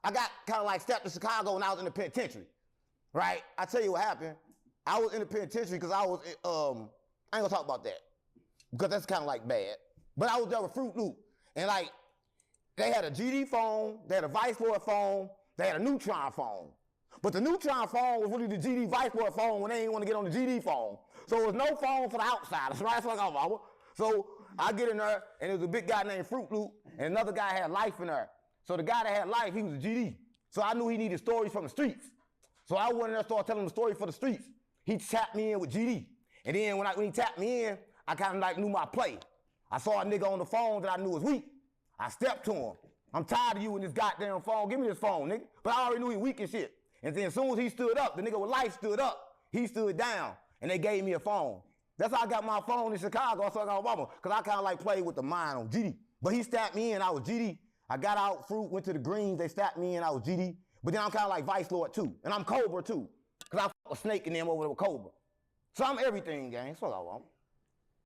I got kind of like stepped to Chicago when I was in the penitentiary, right? I tell you what happened. I was in the penitentiary because I was, I ain't gonna talk about that because that's kind of like bad. But I was there with Fruit Loop, and like they had a GD phone, they had a Vice Lord phone, they had a Neutron phone. But the Neutron phone was really the GD Vice Lord phone when they didn't want to get on the GD phone. So there was no phone for the outsiders, right? So I get in there, and there was a big guy named Fruit Loop, and another guy had Life in there. So the guy that had Life, he was a GD. So I knew he needed stories from the streets. So I went in there and started telling him the story for the streets. He tapped me in with GD. And then when he tapped me in, I kind of like knew my play. I saw a nigga on the phone that I knew was weak. I stepped to him. I'm tired of you and this goddamn phone. Give me this phone, nigga. But I already knew he weak and shit. And then as soon as he stood up, the nigga with Life stood up. He stood down, and they gave me a phone. That's how I got my phone in Chicago. So I got Obama, because I kind of like played with the mind on GD. But he stabbed me in, I was GD. I got out, Fruit, went to the Greens, they stabbed me in, I was GD. But then I'm kind of like Vice Lord too. And I'm Cobra too, because I fuck a snake in them over there with Cobra. So I'm everything, gang. That's what I want.